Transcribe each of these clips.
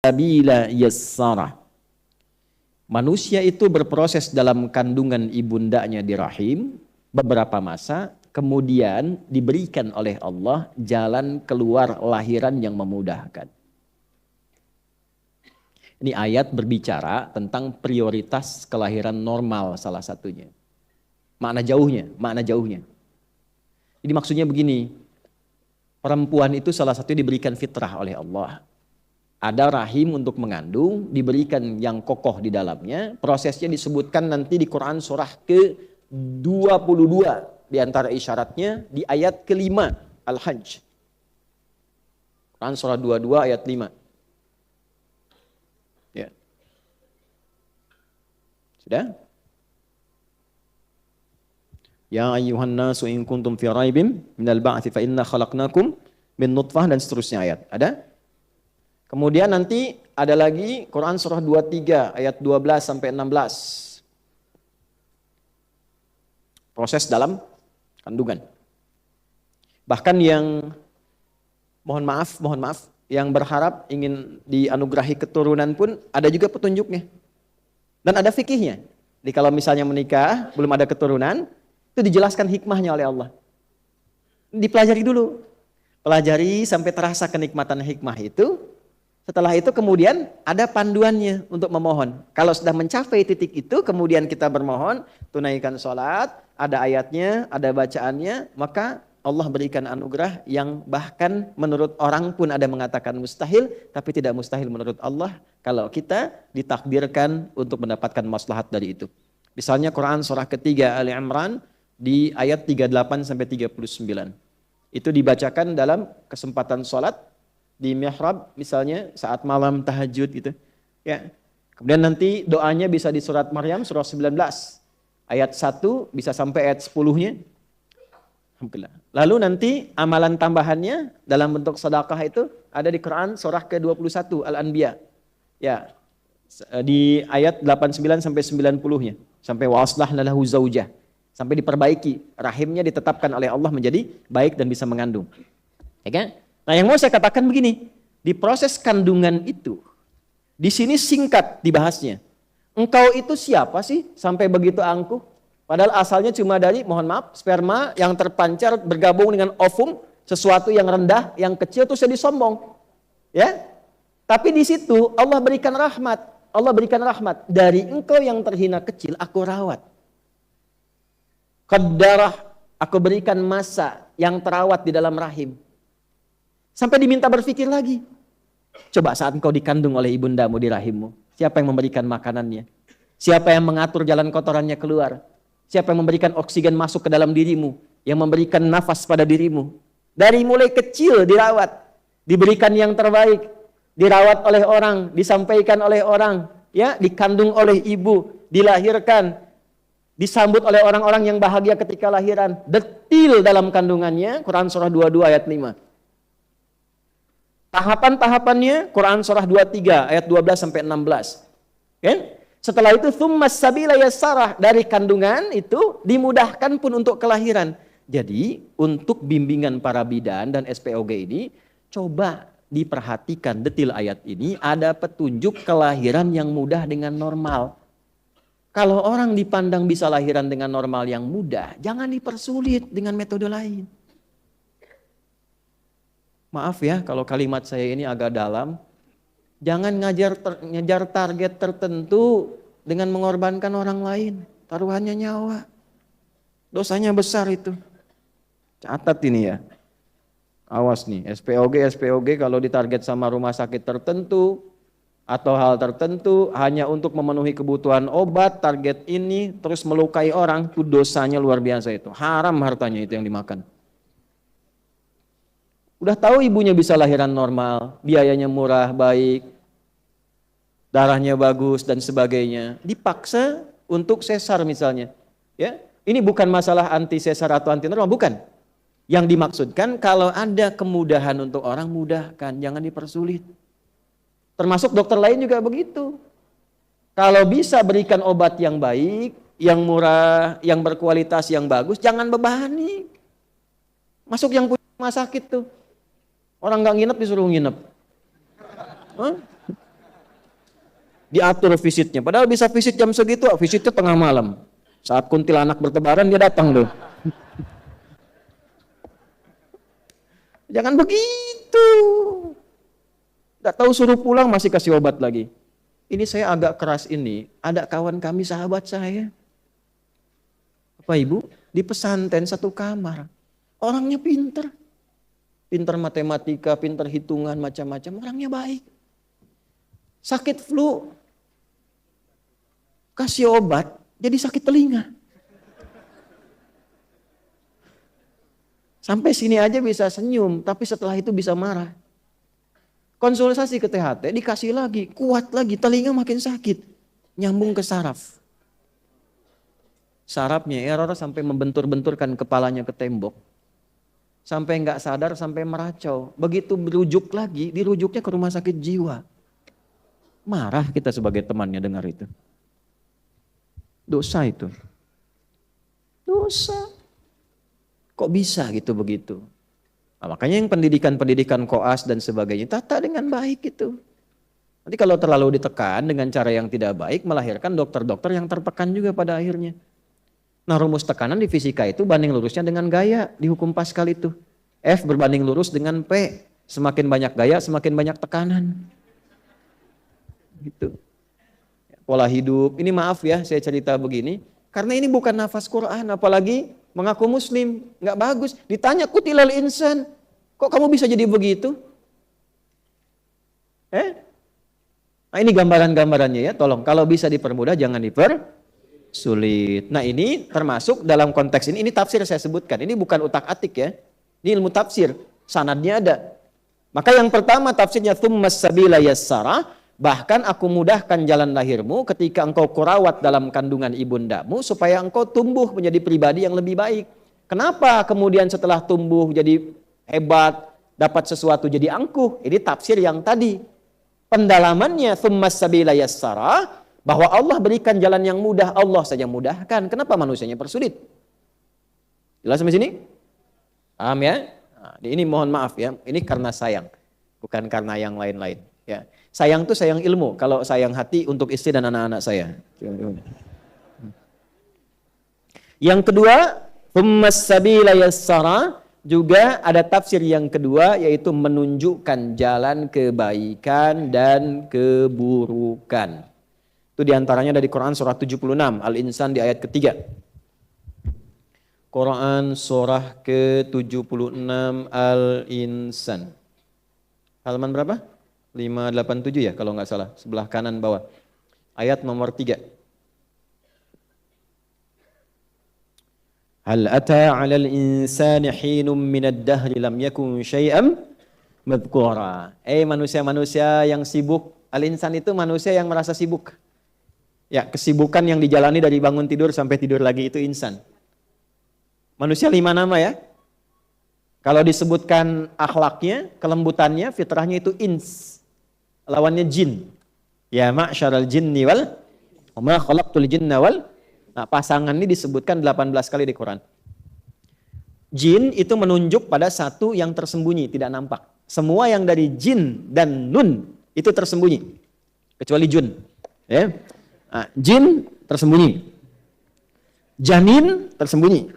sabila yassara. Manusia itu berproses dalam kandungan ibundanya di rahim beberapa masa, kemudian diberikan oleh Allah jalan keluar lahiran yang memudahkan. Ini ayat berbicara tentang prioritas kelahiran normal salah satunya. Makna jauhnya. Jadi maksudnya begini, perempuan itu salah satunya diberikan fitrah oleh Allah. Ada rahim untuk mengandung, diberikan yang kokoh di dalamnya. Prosesnya disebutkan nanti di Quran surah ke-22. Di antara isyaratnya di ayat ke-5 Al-Hajj. Quran surah 22 ayat 5. Ya. Sudah? Ya ayyuhan nasu in kuntum fi raibim minal ba'thi fa inna khalaqnakum min nutfah, dan seterusnya ayat. Ada? Kemudian nanti ada lagi Quran surah 23 ayat 12 sampai 16. Proses dalam kandungan. Bahkan yang mohon maaf, yang berharap ingin dianugerahi keturunan pun ada juga petunjuknya. Dan ada fikihnya. Jadi kalau misalnya menikah, belum ada keturunan, itu dijelaskan hikmahnya oleh Allah. Dipelajari dulu. Pelajari sampai terasa kenikmatan hikmah itu. Setelah itu kemudian ada panduannya untuk memohon. Kalau sudah mencapai titik itu, kemudian kita bermohon, tunaikan sholat, ada ayatnya, ada bacaannya, maka Allah berikan anugerah yang bahkan menurut orang pun ada mengatakan mustahil, tapi tidak mustahil menurut Allah kalau kita ditakdirkan untuk mendapatkan maslahat dari itu. Misalnya Quran surah ketiga Ali Imran di ayat 38 sampai 39. Itu dibacakan dalam kesempatan sholat, di mihrab misalnya saat malam tahajud gitu ya. Kemudian nanti doanya bisa di surat Maryam surah 19 ayat 1 bisa sampai ayat 10-nya. Alhamdulillah. Lalu nanti amalan tambahannya dalam bentuk sedekah itu ada di Quran surah ke-21 Al-Anbiya. Ya. Di ayat 89 sampai 90-nya sampai wa aslahna lahu zaujah, sampai diperbaiki rahimnya, ditetapkan oleh Allah menjadi baik dan bisa mengandung. Ya kan? Nah, yang mau saya katakan begini, di proses kandungan itu, di sini singkat dibahasnya. Engkau itu siapa sih sampai begitu angkuh? Padahal asalnya cuma dari, mohon maaf, sperma yang terpancar bergabung dengan ovum, sesuatu yang rendah, yang kecil, terus jadi sombong. Ya? Tapi di situ Allah berikan rahmat. Allah berikan rahmat. Dari engkau yang terhina kecil, aku rawat. Qaddarah, aku berikan masa yang terawat di dalam rahim. Sampai diminta berpikir lagi. Coba saat engkau dikandung oleh ibundamu di rahimmu, siapa yang memberikan makanannya? Siapa yang mengatur jalan kotorannya keluar? Siapa yang memberikan oksigen masuk ke dalam dirimu? Yang memberikan nafas pada dirimu? Dari mulai kecil dirawat, diberikan yang terbaik, dirawat oleh orang, disampaikan oleh orang, ya, dikandung oleh ibu, dilahirkan, disambut oleh orang-orang yang bahagia ketika lahiran. Detil dalam kandungannya, Quran surah 22 ayat 5. Tahapan-tahapannya Quran surah 23 ayat 12 sampai 16. Kan? Setelah itu tsummas sabila yassarah, dari kandungan itu dimudahkan pun untuk kelahiran. Jadi untuk bimbingan para bidan dan SPOG ini coba diperhatikan detil ayat ini, ada petunjuk kelahiran yang mudah dengan normal. Kalau orang dipandang bisa lahiran dengan normal yang mudah, jangan dipersulit dengan metode lain. Maaf ya kalau kalimat saya ini agak dalam. Jangan ngejar target tertentu dengan mengorbankan orang lain. Taruhannya nyawa. Dosanya besar itu. Catat ini ya. Awas nih, SPOG kalau ditarget sama rumah sakit tertentu atau hal tertentu hanya untuk memenuhi kebutuhan obat, target ini terus melukai orang, itu dosanya luar biasa itu. Haram hartanya itu yang dimakan. Udah tahu ibunya bisa lahiran normal, biayanya murah, baik, darahnya bagus dan sebagainya. Dipaksa untuk sesar misalnya. Ya, ini bukan masalah anti sesar atau anti normal, bukan. Yang dimaksudkan kalau ada kemudahan untuk orang, mudahkan, jangan dipersulit. Termasuk dokter lain juga begitu. Kalau bisa berikan obat yang baik, yang murah, yang berkualitas, yang bagus, jangan bebani. Masuk yang punya rumah sakit tuh. Orang nggak nginep disuruh nginep. Hah? Diatur visitnya. Padahal bisa visit jam segitu, visitnya tengah malam. Saat kuntilanak bertebaran dia datang tuh. Jangan begitu. Gak tahu suruh pulang masih kasih obat lagi. Ini saya agak keras ini. Ada kawan kami sahabat saya. Bapak Ibu, di pesantren satu kamar. Orangnya pinter. Pinter matematika, pinter hitungan, macam-macam. Orangnya baik. Sakit flu. Kasih obat, jadi sakit telinga. Sampai sini aja bisa senyum, tapi setelah itu bisa marah. Konsultasi ke THT, dikasih lagi, kuat lagi, telinga makin sakit. Nyambung ke saraf. Sarafnya error sampai membentur-benturkan kepalanya ke tembok. Sampai nggak sadar, sampai meracau. Begitu berujuk lagi, dirujuknya ke rumah sakit jiwa. Marah kita sebagai temannya dengar itu. Dosa itu. Dosa. Kok bisa gitu begitu? Nah, makanya yang pendidikan koas dan sebagainya, tata dengan baik itu. Nanti kalau terlalu ditekan dengan cara yang tidak baik, melahirkan dokter-dokter yang tertekan juga pada akhirnya. Nah, rumus tekanan di fisika itu banding lurusnya dengan gaya di hukum Pascal itu. F berbanding lurus dengan P. Semakin banyak gaya, semakin banyak tekanan. Gitu. Pola hidup, ini maaf ya saya cerita begini, karena ini bukan nafas Quran, apalagi mengaku muslim, nggak bagus. Ditanya kutilal insan, kok kamu bisa jadi begitu? Nah ini gambaran-gambarannya ya, tolong kalau bisa dipermudah jangan dipersulit. Nah ini termasuk dalam konteks ini tafsir saya sebutkan, ini bukan utak-atik ya, ini ilmu tafsir, sanadnya ada. Maka yang pertama tafsirnya tsummas sabila yassara. Bahkan aku mudahkan jalan lahirmu ketika engkau kurawat dalam kandungan ibundamu supaya engkau tumbuh menjadi pribadi yang lebih baik. Kenapa kemudian setelah tumbuh jadi hebat, dapat sesuatu jadi angkuh? Ini tafsir yang tadi. Pendalamannya tsummas sabila yassara, bahwa Allah berikan jalan yang mudah, Allah saja mudahkan. Kenapa manusianya persulit? Jelas sampai sini? Paham ya? Nah, ini mohon maaf ya, ini karena sayang, bukan karena yang lain-lain ya. Sayang tuh sayang ilmu, kalau sayang hati untuk istri dan anak-anak saya. Yang kedua, tsummas sabila yassara, juga ada tafsir yang kedua yaitu menunjukkan jalan kebaikan dan keburukan. Itu diantaranya dari Quran surah 76, Al-Insan di ayat ketiga. Quran surah ke-76 Al-Insan. Halaman berapa? 587 ya kalau nggak salah, sebelah kanan bawah. Ayat nomor 3. Hal ata 'alal insani hinum minad dahri lam yakun syai'an madhkura. Manusia-manusia yang sibuk. Al-insan itu manusia yang merasa sibuk. Ya, kesibukan yang dijalani dari bangun tidur sampai tidur lagi itu insan. Manusia 5 nama ya. Kalau disebutkan akhlaknya, kelembutannya, fitrahnya itu ins. Lawannya jin. Ya ma'syaral jinni wal ma khalaqtul jinna wal. Nah, pasangan ini disebutkan 18 kali di Quran. Jin itu menunjuk pada satu yang tersembunyi, tidak nampak. Semua yang dari jin dan nun itu tersembunyi. Kecuali jun. Ya. Nah, jin tersembunyi. Janin tersembunyi.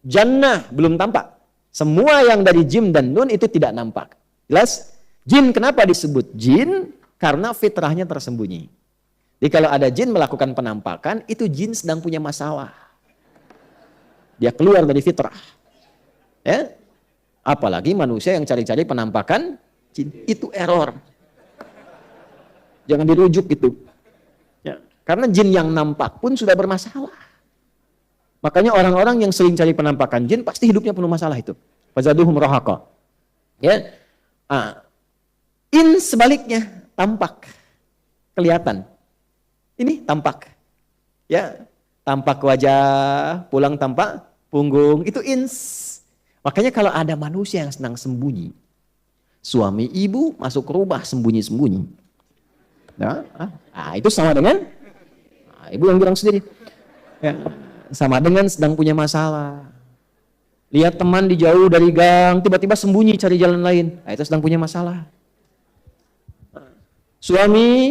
Jannah belum tampak. Semua yang dari jim dan nun itu tidak nampak. Jelas? Jin kenapa disebut jin? Karena fitrahnya tersembunyi. Jadi kalau ada jin melakukan penampakan, itu jin sedang punya masalah. Dia keluar dari fitrah. Ya? Apalagi manusia yang cari-cari penampakan, jin, itu error. Jangan dirujuk gitu. Ya. Karena jin yang nampak pun sudah bermasalah. Makanya orang-orang yang sering cari penampakan jin, pasti hidupnya penuh masalah itu. Fazaduhum rahaqa. Ya. Sebaliknya, tampak, kelihatan. Ini tampak. Ya, tampak wajah, pulang tampak punggung, itu ins. Makanya kalau ada manusia yang senang sembunyi, suami ibu masuk rumah sembunyi-sembunyi. Nah, itu sama dengan ibu yang bilang sendiri. Ya, sama dengan sedang punya masalah. Lihat teman di jauh dari gang, tiba-tiba sembunyi cari jalan lain. Itu sedang punya masalah. Suami